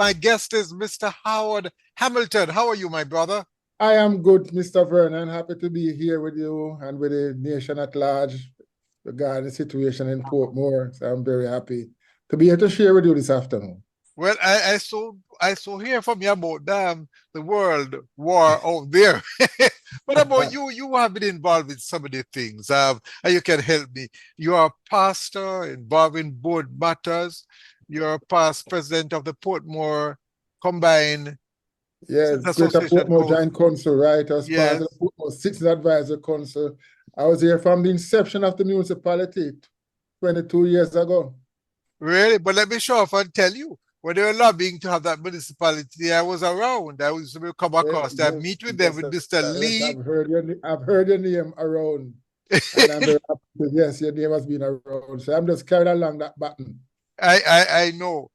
my guest is Mr. Howard Hamilton. How are you, my brother? I am good, Mr. Vernon. Happy to be here with you and with the nation at large regarding the situation in Portmore. So I'm very happy to be here to share with you this afternoon. Well, I saw hear from you about the world war out there. What about you? You have been involved with some of the things. And you can help me. You are a pastor involved in board matters. You're a past president of the Portmore Combined Yes, Greater Association Portmore Council. Joint Council, right? As part Yes. of the Portmore Citizen Advisor Council. I was here from the inception of the municipality 22 years ago. Really? But let me show off and tell you, when they were lobbying to have that municipality, I was around. I used to come across that, meet with them with Mr. Yes, Lee. I've heard your name around. And I'm very happy. Yes, your name has been around. So I'm just carrying along that baton. I know.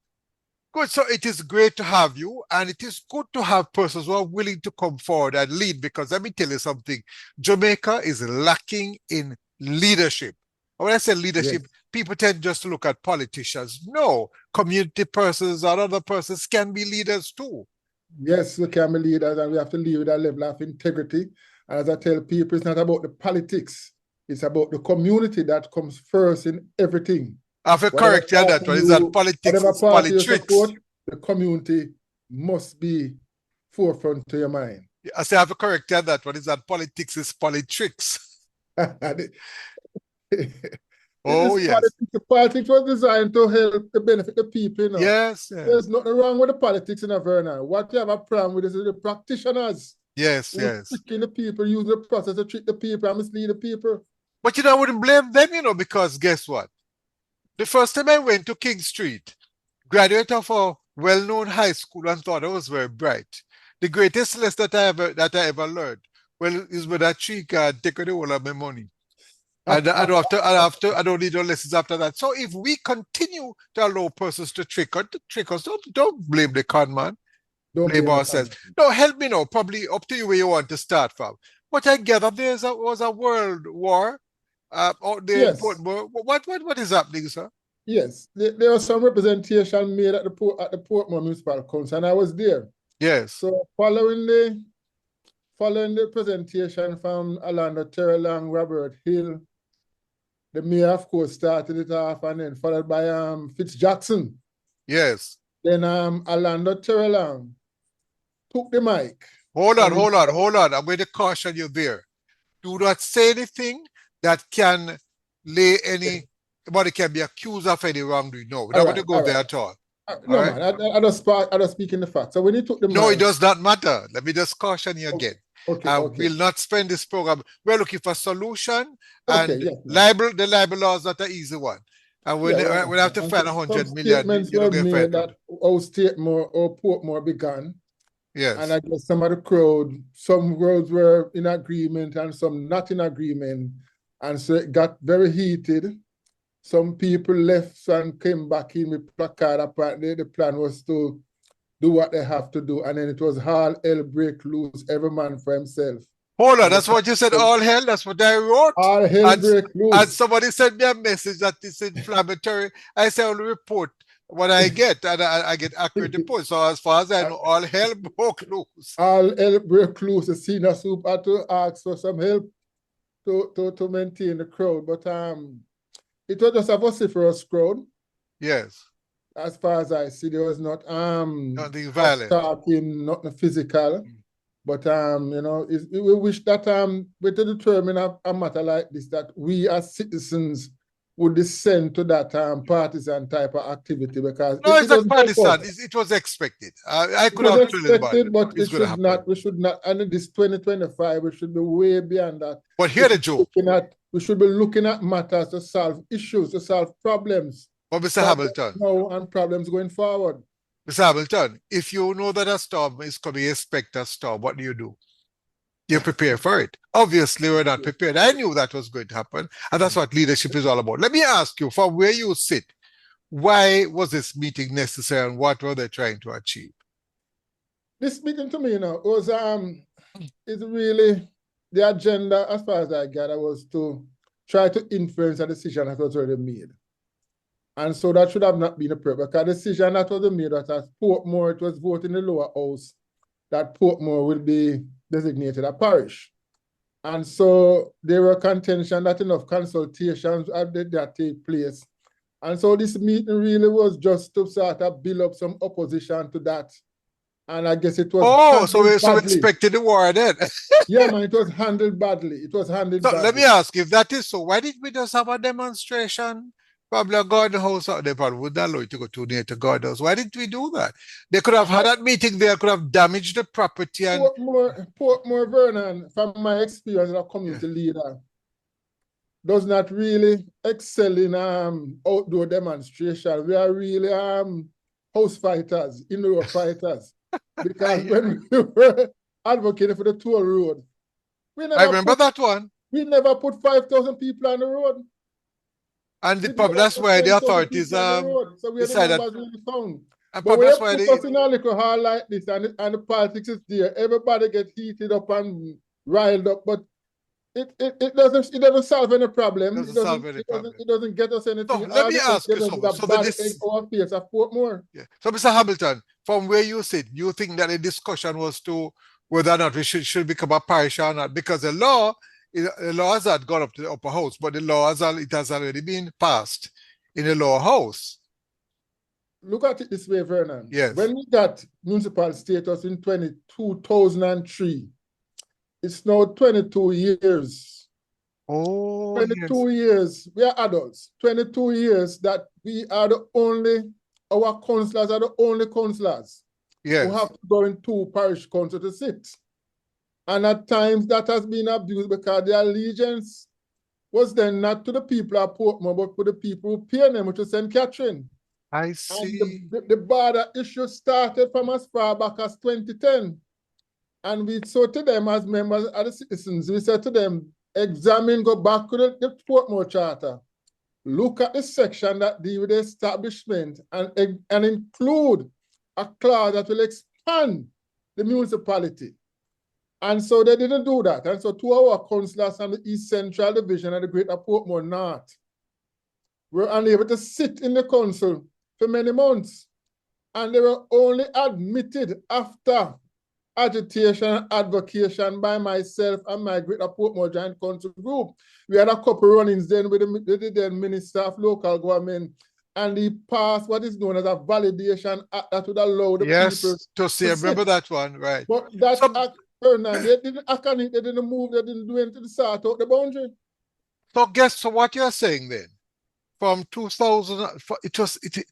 Good. So it is great to have you, and it is good to have persons who are willing to come forward and lead, because let me tell you something. Jamaica is lacking in leadership. And when I say leadership, Yes. people tend just to look at politicians. No, community persons or other persons can be leaders too. Yes, we can be leaders, and we have to lead with a level of integrity. And as I tell people, it's not about the politics. It's about the community that comes first in everything. I have to correct you on that one. Is that politics is politics? The community must be forefront to your mind. I say I have to correct you on that one. Is that politics is politics? Oh, yes. The politics was designed to help to benefit the people. You know? Yes, yes. There's nothing wrong with the politics in Vernon. What you have a problem with is the practitioners. Yes, yes. Tricking the people, using the process to trick the people and mislead the people. But I wouldn't blame them, because guess what? The first time I went to King Street, graduate of a well-known high school, and thought I was very bright. The greatest lesson that I ever learned, well, is with that trick take the whole of my money. And I don't need no lessons after that. So if we continue to allow persons to trick us, don't blame the con man. Don't blame ourselves. No, help me now. Probably up to you where you want to start from. But I gather was a world war out there. Yes. What is happening, sir? Yes, there was some representation made at the Portmore Municipal Council, and I was there. Yes. So following the presentation from Orlando Terrelang, Robert Hill, the mayor, of course, started it off, and then followed by Fitz Jackson. Yes. Then Orlando Terrelang took the mic. Hold on. I'm going to caution you there. Do not say anything that can lay anybody can be accused of any wrongdoing. No, we're not going to go there at all. No, man, I just speak in the facts. So when he took the mic, no, it does not matter. Let me just caution you again. Okay. We'll not spend this program. We're looking for a solution, and the libel law is not an easy one. And we'll have to find 100 million. Statements were made that Portmore began. Yes. And I guess some of the crowd, some roads were in agreement and some not in agreement. And so it got very heated. Some people left and came back in with placard. Apparently the plan was to do what they have to do. And then it was all hell break loose, every man for himself. Hold on, that's what you said, all hell? That's what I wrote? All hell break loose. And somebody sent me a message that is inflammatory. I say, I'll report what I get, and I get accurate reports. So as far as I know, all hell broke loose. All hell break loose. The senior soup had to ask for some help to maintain the crowd. But it was just a vociferous crowd. Yes. As far as I see, there was nothing violent, talking, nothing physical. But we wish that we to determine a matter like this, that we as citizens would descend to that partisan type of activity, because no, it's not partisan. It was expected. I could have expected, but it should not. We should not. And in this 2025, we should be way beyond that. But here the joke. We should be looking at matters to solve issues, to solve problems. But Mr. Hamilton, now and problems going forward. Mr. Hamilton, if you know that a storm is coming, expect a storm, what do? You prepare for it. Obviously, we're not prepared. I knew that was going to happen, and that's what leadership is all about. Let me ask you, from where you sit, why was this meeting necessary, and what were they trying to achieve? This meeting, to me, was is really the agenda, as far as I gather, was to try to influence a decision that was already made. And so that should have not been a prayer, because the decision that was made that as Portmore, it was voted in the lower house that Portmore will be designated a parish. And so there were contention that enough consultations did that take place. And so this meeting really was just to sort of build up some opposition to that. And I guess it was so we expected the war then. Yeah, man, it was handled badly. It was handled badly. Let me ask, if that is so, why didn't we just have a demonstration? Probably a garden house out there, probably would allow you to go too near to garden house. Why didn't we do that? They could have had that meeting there, could have damaged the property. And Portmore Vernon, from my experience as a community leader, does not really excel in outdoor demonstration. We are really house fighters, indoor fighters. Because when we were advocating for the toll road, I remember that one. We never put 5,000 people on the road. And that's why the authorities so we decided. Really found. But that's why they in a little hall like this, and the politics is there. Everybody gets heated up and riled up, but it doesn't solve any problem. It doesn't get us anything. So let me ask you something. Of Portmore. Yeah. So, Mr. Hamilton, from where you sit, you think that the discussion was to whether or not we should become a parish or not? Because the law has not gone up to the upper house, but the law has already been passed in the lower house. Look at it this way, Vernon. Yes. When we got municipal status in 2003, it's now 22 years. Oh, 22 years. We are adults. 22 years that we are our councillors are the only councillors who have to go in 2 parish councils to sit. And at times that has been abused because the allegiance was then not to the people of Portmore, but to the people who pay them, which is St. Catherine. I see. And the border issue started from as far back as 2010. And we said to them as members of the citizens, we said to them, examine, go back to the Portmore Charter, look at the section that deals with the establishment and include a clause that will expand the municipality. And so they didn't do that. And so 2 of our councillors from the East Central Division and the Greater Portmore North were unable to sit in the council for many months. And they were only admitted after agitation and advocation by myself and my Greater Portmore Joint Council group. We had a couple run-ins then with the then Minister of Local Government, and he passed what is known as a validation act that would allow the people to see. I remember that one, right? But that act, they didn't move, they didn't do anything to sort out the boundary. So what you're saying then? From 2000, it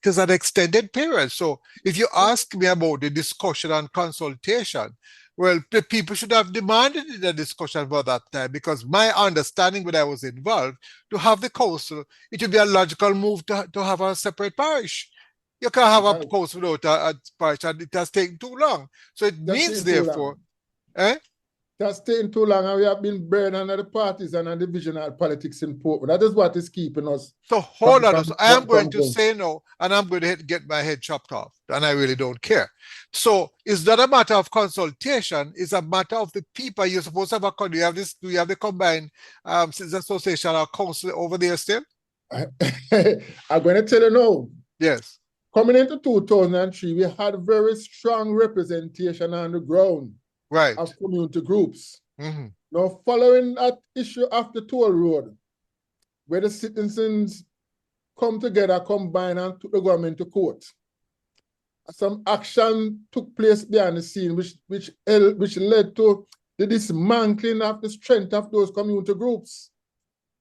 is an extended period. So if you ask me about the discussion and consultation, well, the people should have demanded the discussion about that time, because my understanding when I was involved, to have the council, it would be a logical move to have a separate parish. You can't have a council without a parish, and it has taken too long. So it means, therefore, that's taking too long, and we have been burned under the parties and the divisional politics in Portmore. That is what is keeping us. So hold on. I am going to say no, and I'm going to get my head chopped off, and I really don't care. So it's not a matter of consultation. It's a matter of the people. You're supposed to have do you have the combined citizens association or council over there still? I'm going to tell you no. Yes. Coming into 2003, we had very strong representation on the ground. Right. Of community groups. Mm-hmm. Now, following that issue of the toll road, where the citizens come together, combine, and took the government to court, some action took place behind the scene, which led to the dismantling of the strength of those community groups.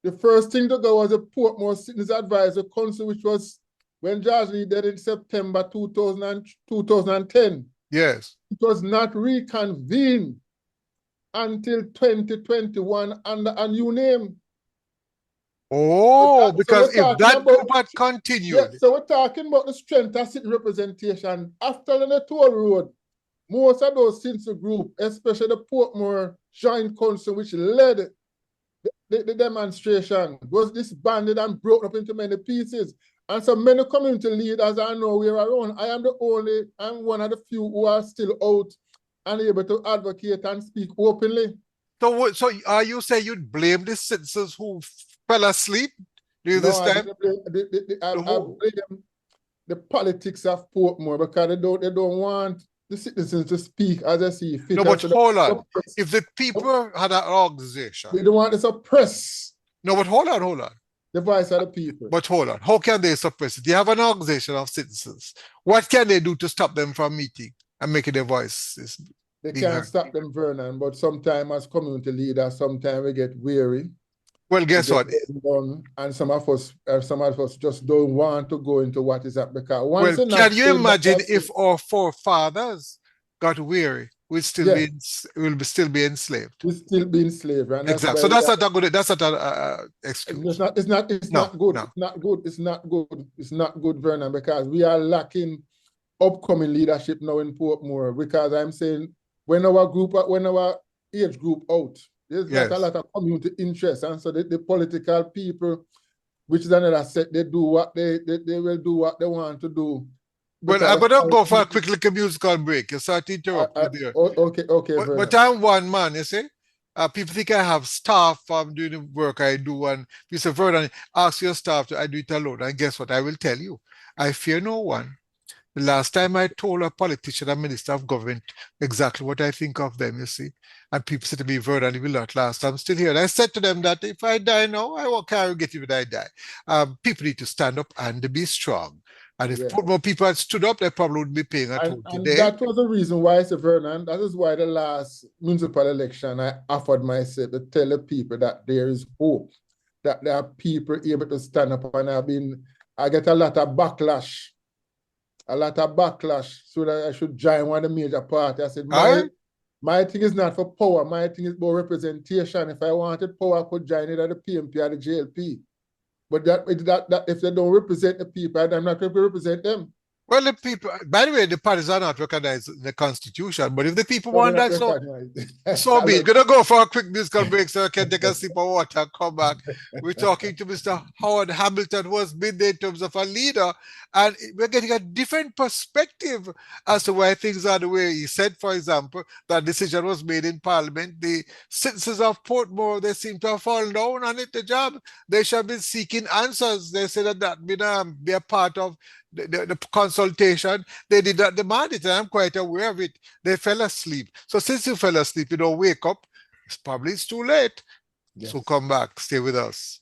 The first thing to go was the Portmore Citizens Advisory Council, which was when George Lee died in September 2010. Yes. It was not reconvened until 2021 under a new name. Oh, because if that group had continued. Yeah, so we're talking about the strength of citizen representation. After the toll road, most of those citizen group, especially the Portmore Joint Council, which led the demonstration, was disbanded and broken up into many pieces. And so many community leaders I know we're around. I'm one of the few who are still out and able to advocate and speak openly. So are you saying you'd blame the citizens who fell asleep during No, this I time? didn't blame, I No. blame the politics of Portmore because they don't want the citizens to speak as they see fit. No, And but so hold on. suppress- If the people had an organization, they don't want to suppress no, but hold on. the voice of the people. But hold on. How can they suppress it? They have an organization of citizens. What can they do to stop them from meeting and making their voices They being can't heard? stop them, Vernon, but sometimes as community leaders, sometimes we get weary. Well, guess get what? done, and some of us just don't want to go into what is happening. Because Well, once can you imagine that's if our forefathers got weary, we'd still Yeah. be still be enslaved? we still be enslaved, and that's Exactly. why So that's not an excuse. it's No, not good. no. It's not good. It's not good. It's not good, Vernon, because we are lacking upcoming leadership now in Portmore. Because I'm saying when our age group out, there's not a Yes. lot of community interest, and so the political people, which is another set, they do what they will do what they want to do. Well, because I'm of gonna how go for a people- quick little musical break. You start to interrupt me there. Okay, But Vernon. I'm one man, you see. People think I have staff doing the work I do, and you say, Vernon, ask your staff to I do it alone. And guess what? I will tell you, I fear no one. The last time I told a politician, a minister of government, exactly what I think of them, you see, and people said to me, Vernon, you will not last. I'm still here. And I said to them that if I die now, I won't carry get you when I die. People need to stand up and be strong. And if Yeah. more people had stood up, they probably wouldn't be paying at home And today. that was the reason why, Sir Vernon, that is why the last municipal election I offered myself to tell the people that there is hope, that there are people able to stand up, and I get a lot of backlash, so that I should join one of the major parties. I said, my thing is not for power, my thing is about representation. If I wanted power, I could join it at the PMP or the JLP. But that if they don't represent the people, I'm not going to represent them. Well, the people, by the way, the parties are not recognized in the Constitution, but if the people So want they're that, not so recognized. be it. Gonna go for a quick musical break so I can take a sip of water and come back. We're talking to Mr. Howard Hamilton, who has been there in terms of a leader, and we're getting a different perspective as to why things are the way he said. For example, that decision was made in Parliament. The citizens of Portmore, they seem to have fallen down on it. The job they should have been seeking answers. They said that be a part of the consultation. They did not demand it, and I'm quite aware of it. They fell asleep. So since you fell asleep, you don't wake up, it's too late. Yes. So come back, stay with us.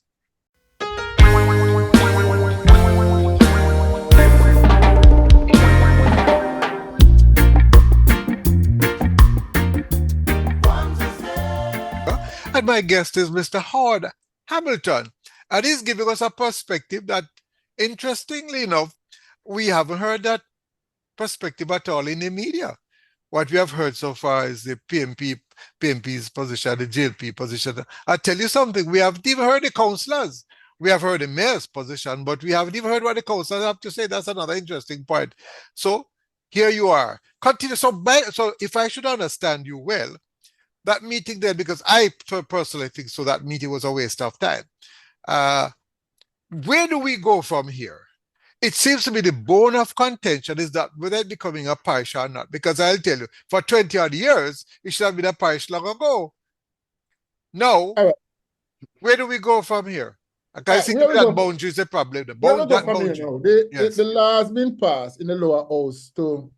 And my guest is Mr. Howard Hamilton, and he's giving us a perspective that, interestingly enough, we haven't heard that perspective at all in the media. What we have heard so far is the PMP's position, the JLP position. I'll tell you something, we haven't even heard the councillors. We have heard the mayor's position, but we haven't even heard what the councillors have to say. That's another interesting point. So here you are. Continue. So if I should understand you well, that meeting there, because I personally think so, that meeting was a waste of time. Where do we go from here? It seems to be the bone of contention is that whether it's becoming a parish or not. Because I'll tell you, for 20 odd years, it should have been a parish long ago. Now, where do we go from here? I think that boundary is a problem. The law has been passed in the lower house to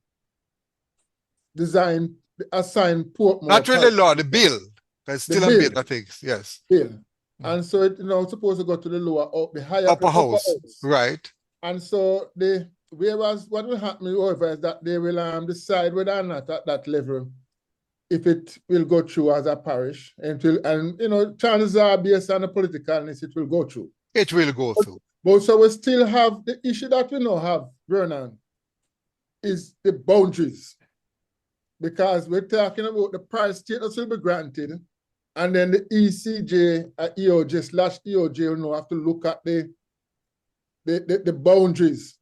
assign Portmore. Not really law, the bill. There's still a bill, I think. Yes. Bill. And so it's supposed to go to the higher upper house. Right. And so what will happen, however, is that they will decide whether or not at that level, if it will go through as a parish, and chances are, based on the politicalness, it will go through. It will go through. But so we still have the issue that we now have, Vernon, is the boundaries. Because we're talking about the parish status will be granted, and then the ECJ, EOJ/EOJ will now have to look at the boundaries.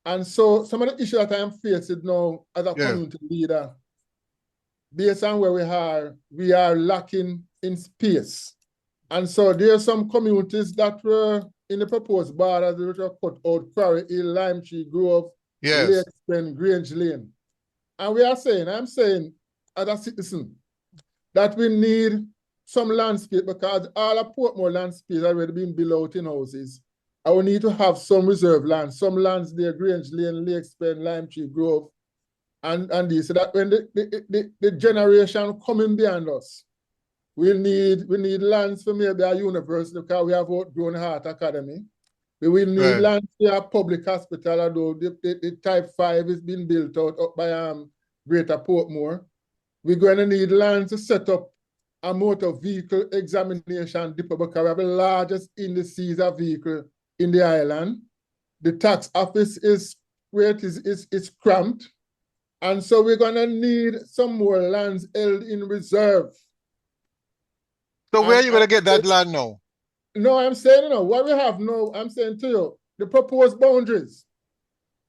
And so some of the issues that I am facing now as a community leader, based on where we are lacking in space. And so there are some communities that were in the proposed borders that were cut out: Quarry Hill, Lime Tree Grove, Lake Spring, Grange Lane. And I'm saying, as a citizen, that we need some landscape, because all of Portmore landscape already been built out in houses. I will need to have some reserve land, some lands there, Grange Lane, Lakes Bend, Lime Tree Grove, and this, so that when the generation coming behind us, we need lands for maybe a university, because we have outgrown Heart Academy. We will need Right. lands for a public hospital, although the type 5 is being built out up by Greater Portmore. We're going to need land to set up a motor vehicle examination depot, because we have the largest indices of vehicle in the island. The tax office is where it is cramped. And so we're going to need some more lands held in reserve. So where are you going to get that land now? No, I'm saying, you know, what we have now, I'm saying to you, the proposed boundaries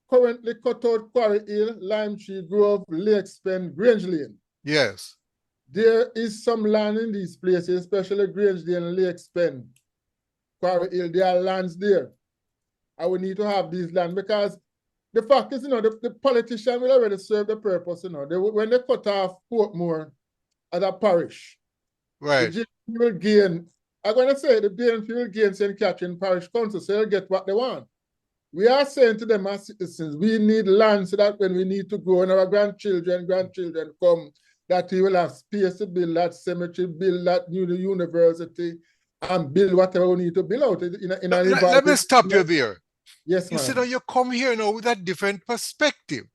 currently cut out Quarry Hill, Lime Tree Grove, Lakes Bend, Grange Lane. Yes. There is some land in these places, especially Grange Lane and Lakes Bend, Quarry Hill. There are lands there. I would need to have these lands, because the fact is, you know, the politician will already serve the purpose, you know. When they cut off Portmore as a parish, Right. the GNP will gain, I'm going to say the BNP will gain St. Catherine Parish Council, so they'll get what they want. We are saying to them as citizens, we need land so that when we need to grow and our grandchildren come, that we will have space to build that cemetery, build that new university, and build whatever we need to build out in Let me stop you there. Yes, You ma'am. see, now you come here now with a different perspective.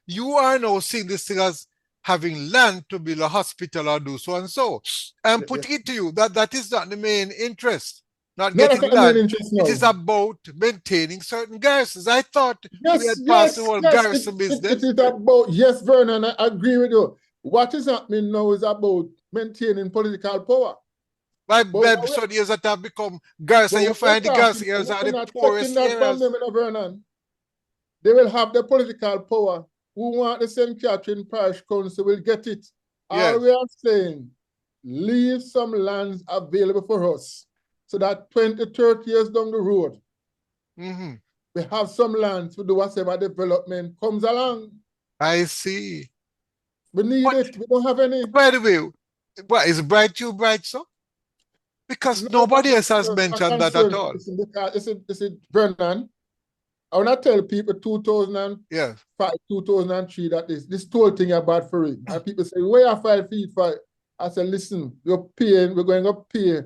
You are now seeing this thing as having land to build a hospital or do so and so. I'm putting it to you that that is not the main interest. Not No, getting that's not the land. main interest, no. It is about maintaining certain garrisons. I thought Yes, we had passed the yes, whole yes. garrison business. It is about, yes, Vernon, I agree with you. What is happening now is about maintaining political power. My But certain areas that have become garrison, you find the garrison areas are the poorest areas. Vernon. They will have the political power. Who want the St. Catherine Parish Council will get it. Yes. All we are saying, leave some lands available for us, so that 20, 30 years down the road, we have some lands to do whatever development comes along. I see. We need it. We don't have any. By the way, what is Bright you Bright, so? Because nobody else has mentioned that at all. Listen, Vernon, I want to tell people 2005, 2003 that this whole thing about for it. And people say, where are 5 feet for it? I said, listen, we're going to pay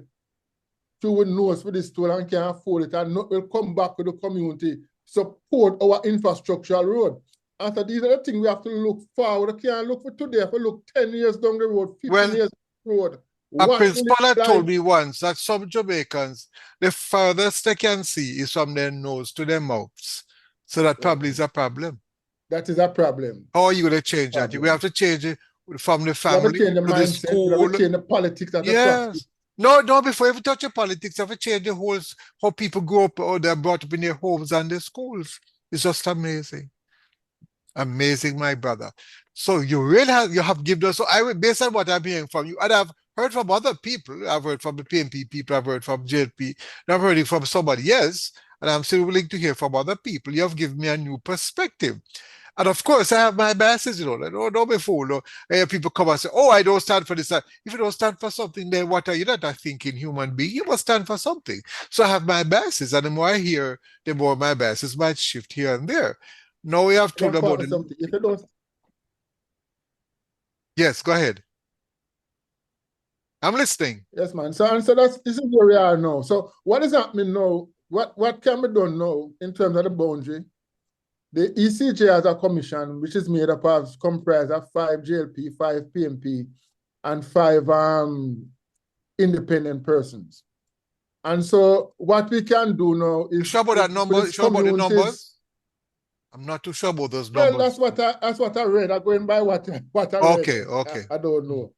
through nose for this toll and can't afford it, and not will come back to the community, support our infrastructural road. And so these are the things we have to look forward. We can't look for today, if we look 10 years down the road, 15 years down the road. A principal had told me once that some Jamaicans, the furthest they can see is from their nose to their mouths. So that probably is a problem. That is a problem. How are you going to change that? We have to change it from the family to the school. We have to change the politics. Yes. No, before you touch the politics, you have to change the whole, how people grow up or they're brought up in their homes and their schools. It's just amazing. Amazing, my brother. So you really have given us, so based on what I'm hearing from you, and I've heard from other people, I've heard from the PNP people, I've heard from JLP, and I've heard it from somebody else, and I'm still willing to hear from other people. You have given me a new perspective. And of course, I have my biases, you know. Don't be fooled. People come and say, oh, I don't stand for this. If you don't stand for something, then what are you? Not a thinking human being. You must stand for something. So I have my biases, and the more I hear, the more my biases might shift here and there. Now we have talked about something. If you don't... Yes, go ahead. I'm listening. Yes, man. So this is where we are now. So what is happening now? What can be done now in terms of the boundary? The ECJ has a commission which is made up of, comprised of 5 JLP, 5 PNP, and 5 independent persons. And so what we can do now is... Show about that number, show about the numbers. I'm not too sure about those numbers. Well, that's what I read. I'm going by what I read. Okay. I don't know.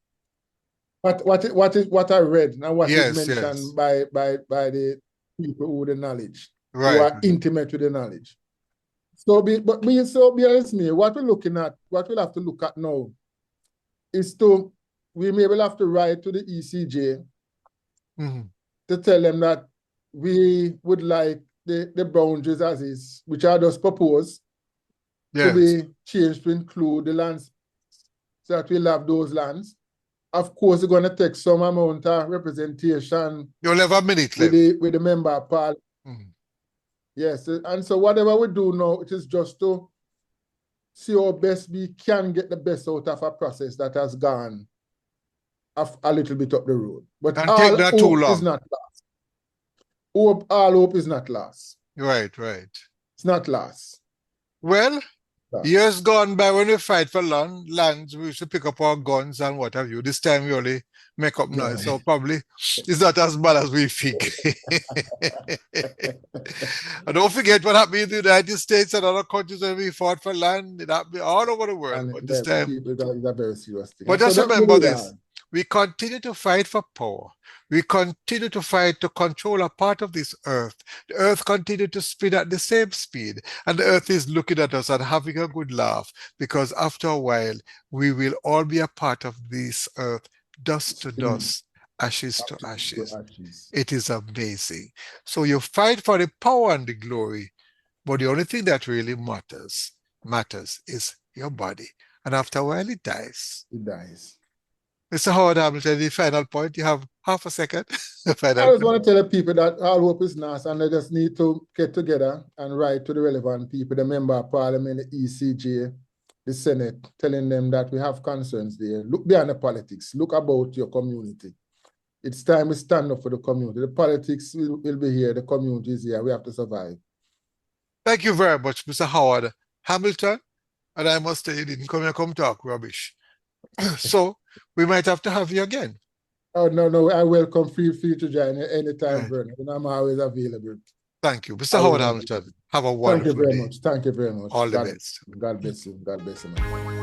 But what I read and what is mentioned by the people who the knowledge, who are intimate with the knowledge. So be honest with me, what we're looking at, what we'll have to look at now is we may well have to write to the ECJ to tell them that we would like the boundaries as is, which are just proposed, to be changed to include the lands, so that we'll have those lands. of course, it's going to take some amount of representation You'll have a minute with left. the member of parliament. Mhm. Yes, and so whatever we do now, it is just to see how best we can get the best out of a process that has gone a little bit up the road. But And take all not too hope is long. not lost. All hope is not lost. Right. It's not lost. Well, Lost. years gone by when we fight for lands, we used to pick up our guns and what have you. This time we only make up noise, so probably it's not as bad as we think. And don't forget what happened in the United States and other countries when we fought for land. It happened all over the world. And But this time, people, that's a very serious thing. but And just so that remember really this. are. We continue to fight for power. We continue to fight to control a part of this earth. The earth continues to spin at the same speed. And the earth is looking at us and having a good laugh, because after a while, we will all be a part of this earth, dust to dust, ashes to ashes. It is amazing. So you fight for the power and the glory, but the only thing that really matters is your body. And after a while, it dies. It dies. Mr. Howard Hamilton, the final point, you have half a second. I just want to tell the people that all hope is lost, and they just need to get together and write to the relevant people, the member of parliament, the ECJ, the Senate, telling them that we have concerns there. Look beyond the politics. Look about your community. It's time we stand up for the community. The politics will be here. The community is here. We have to survive. Thank you very much, Mr. Howard Hamilton. And I must say, you didn't come here come talk rubbish. So we might have to have you again. Oh, no. I welcome feel free to join anytime, Right. Bernard. And I'm always available. Thank you. Mr. Howard Hamilton, have a wonderful day. Thank you very much. All the best. God bless you. God bless you, man.